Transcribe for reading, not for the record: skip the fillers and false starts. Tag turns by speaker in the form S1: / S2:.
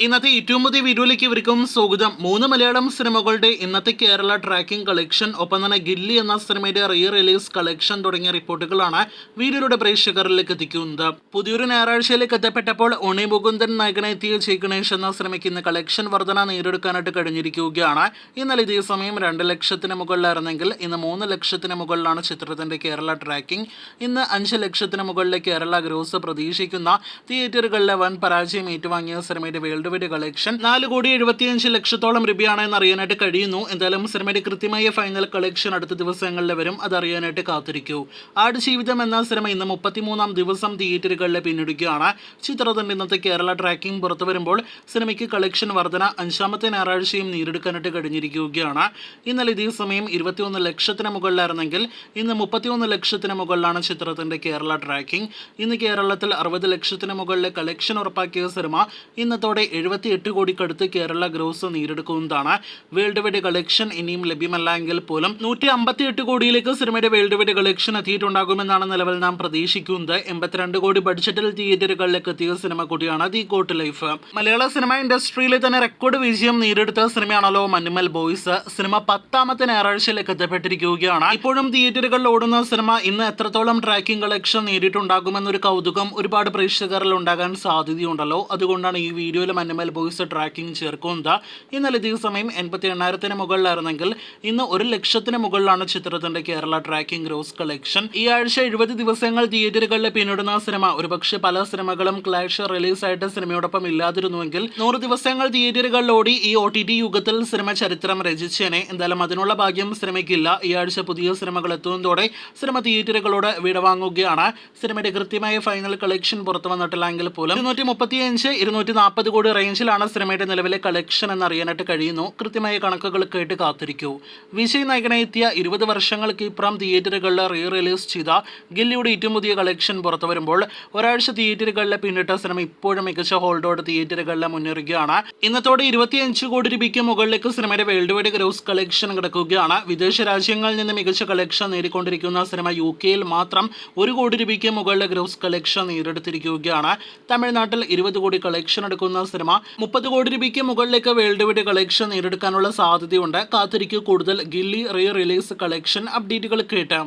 S1: ഇന്നത്തെ ഏറ്റവും പുതിയ വീഡിയോയിലേക്ക് ഇവർക്കും സ്വാഗതം. 3 മലയാളം സിനിമകളുടെ ഇന്നത്തെ കേരള ട്രാക്കിംഗ് കളക്ഷൻ, ഒപ്പം തന്നെ ഗില്ലി എന്ന സിനിമയുടെ റീ റിലീസ് കളക്ഷൻ തുടങ്ങിയ റിപ്പോർട്ടുകളാണ് വീഡിയോയുടെ പ്രേക്ഷകരിലേക്ക് എത്തിക്കുന്നത്. പുതിയൊരു ഞായറാഴ്ചയിലേക്ക് എത്തപ്പെട്ടപ്പോൾ ഉണ്ണി മുകുന്ദൻ നായകനെത്തിയ ജയ് ഗണേഷ് എന്ന സിനിമയ്ക്ക് ഇന്ന് കളക്ഷൻ വർധന നേടിയെടുക്കാനായിട്ട് കഴിഞ്ഞിരിക്കുകയാണ്. ഇന്നലെ ഇതേ സമയം 2 ലക്ഷത്തിന് മുകളിലായിരുന്നെങ്കിൽ ഇന്ന് 3 ലക്ഷത്തിന് മുകളിലാണ് ചിത്രത്തിന്റെ കേരള ട്രാക്കിംഗ്. ഇന്ന് 5 ലക്ഷത്തിന് മുകളിലെ കേരള ഗ്രോസ് പ്രതീക്ഷിക്കുന്ന തിയേറ്ററുകളിലെ വൻ പരാജയം ഏറ്റുവാങ്ങിയ സിനിമയുടെ വേൾഡ് വൈഡ് കളക്ഷൻ 4,75,00,000 രൂപയാണ് എന്ന് അറിയാനായിട്ട് കഴിയുന്നു. എന്തായാലും സിനിമയുടെ കൃത്യമായ ഫൈനൽ കളക്ഷൻ അടുത്ത ദിവസങ്ങളിൽ വരും. അതറിയാനായിട്ട് കാത്തിരിക്കൂ. ആടുജീവിതം എന്ന സിനിമ ഇന്ന് 33-ാം ദിവസം തിയേറ്ററുകളിൽ പിന്നിടുകയാണ്. ചിത്രത്തിന്റെ ഇന്നത്തെ കേരള ട്രാക്കിംഗ് പുറത്തു വരുമ്പോൾ സിനിമയ്ക്ക് കളക്ഷൻ വർധന 5ാമത്തെ ഞായറാഴ്ചയും നേടിയെടുക്കാനായിട്ട് കഴിഞ്ഞിരിക്കുകയാണ്. ഇന്നലെ ഇതേ സമയം 21 ലക്ഷത്തിന് മുകളിലായിരുന്നെങ്കിൽ ഇന്ന് 31 ലക്ഷത്തിന് മുകളിലാണ് ചിത്രത്തിന്റെ കേരള ട്രാക്കിംഗ്. ഇന്ന് കേരളത്തിൽ 60 ലക്ഷത്തിന് മുകളിലെ കളക്ഷൻ ഉറപ്പാക്കിയ സിനിമ ഇന്നത്തോടെ 78 കോടിക്കടുത്ത് കേരള ഗ്രോസ് നേടിയെടുക്കുന്നതാണ്. വേൾഡ് വൈഡ് കളക്ഷൻ ഇനിയും ലഭ്യമല്ല എങ്കിൽ പോലും 158 കോടിയിലേക്ക് സിനിമയുടെ വേൾഡ് വൈഡ് കളക്ഷൻ എത്തിയിട്ടുണ്ടാകുമെന്നാണ് നിലവിൽ നാം പ്രതീക്ഷിക്കുന്നത്. 82 കോടി ബഡ്ജറ്റിൽ തിയേറ്ററുകളിലേക്ക് എത്തിയ സിനിമ കൂടിയാണ് the coat life. Malayala cinema ഇൻഡസ്ട്രിയിലെ തന്നെ റെക്കോർഡ് വിജയം നേടിയെടുത്ത സിനിമയാണല്ലോ മഞ്ഞുമൽ ബോയ്സ്. സിനിമ 10ാമത്തെ ഞായറാഴ്ചയിലേക്ക് എത്തപ്പെട്ടിരിക്കുകയാണ്. ഇപ്പോഴും തിയേറ്ററുകളിൽ ഓടുന്ന സിനിമ ഇന്ന് എത്രത്തോളം ട്രാക്കിംഗ് കളക്ഷൻ നേടിയിട്ടുണ്ടാകുമെന്നൊരു കൗതുകം ഒരുപാട് പ്രേക്ഷകരിൽ ഉണ്ടാകാൻ സാധ്യതയുണ്ടല്ലോ. അതുകൊണ്ടാണ് ഈ വീഡിയോയിൽ മഞ്ഞുമൽ ബോയ്സ് ട്രാക്കിംഗ് ചേർക്കുന്നത്. ഇന്നലെ ഇതേ സമയം 88,000-ന് മുകളിലായിരുന്നെങ്കിൽ ഇന്ന് 1 ലക്ഷത്തിന് മുകളിലാണ് ചിത്രത്തിന്റെ കേരള ട്രാക്കിംഗ് ഗ്രോസ് കളക്ഷൻ. ഈ ആഴ്ച 70 ദിവസങ്ങൾ തിയേറ്ററുകളിൽ പിന്നിടുന്ന സിനിമ ഒരുപക്ഷെ പല സിനിമകളും ക്ലാഷ് റിലീസായിട്ട് സിനിമയോടൊപ്പം ഇല്ലാതിരുന്നുവെങ്കിൽ 100 ദിവസങ്ങൾ തിയേറ്ററുകളിൽ ഓടി ഈ OTT യുഗത്തിൽ സിനിമ ചരിത്രം രചിച്ചേനെ. എന്തായാലും അതിനുള്ള ഭാഗ്യം സിനിമയ്ക്കില്ല. ഈ ആഴ്ച പുതിയ സിനിമകൾ എത്തുന്നതോടെ സിനിമ തിയേറ്ററുകളോട് വിടവാങ്ങുകയാണ്. സിനിമയുടെ കൃത്യമായ ഫൈനൽ കളക്ഷൻ പുറത്തു വന്നിട്ടില്ലെങ്കിൽ പോലും 235-240 കോടി റേഞ്ചിലാണ് സിനിമയുടെ നിലവിലെ കളക്ഷൻ എന്നറിയാനായിട്ട് കഴിയുന്നു. കൃത്യമായ കണക്കുകൾ കേട്ട് കാത്തിരിക്കൂ. വിജയ് നായകനെ എത്തിയ 20 വർഷങ്ങൾക്ക് ഇപ്പുറം തിയേറ്ററുകളിൽ റീ റിലീസ് ചെയ്ത ഗില്ലിയുടെ ഏറ്റവും പുതിയ കളക്ഷൻ പുറത്തു വരുമ്പോൾ ഒരാഴ്ച തിയേറ്ററുകളിലെ പിന്നിട്ട സിനിമ ഇപ്പോഴും മികച്ച ഹോൾഡോട് തിയേറ്ററുകളിൽ മുന്നേറുകയാണ്. ഇന്നത്തോടെ 25 കോടി രൂപയ്ക്ക് മുകളിലേക്ക് സിനിമയുടെ വേൾഡ് വൈഡ് ഗ്രോസ് കളക്ഷൻ കിടക്കുകയാണ്. വിദേശ രാജ്യങ്ങളിൽ നിന്ന് മികച്ച കളക്ഷൻ നേടിക്കൊണ്ടിരിക്കുന്ന സിനിമ UK-യിൽ മാത്രം 1 കോടി രൂപയ്ക്ക് മുകളിലെ ഗ്രോസ് കളക്ഷൻ നേടിയെടുത്തിരിക്കുകയാണ്. തമിഴ്നാട്ടിൽ 20 കോടി കളക്ഷൻ എടുക്കുന്ന സിനിമ 30 കോടി രൂപയ്ക്ക് മുകളിലേക്ക് വേൾഡ് വൈഡ് കളക്ഷൻ നേടിയെടുക്കാനുള്ള സാധ്യതയുണ്ട്. കാത്തിരിക്കൂ കൂടുതൽ ഗില്ലി റീ റിലീസ് കളക്ഷൻ അപ്ഡേറ്റുകൾ കേട്ട്.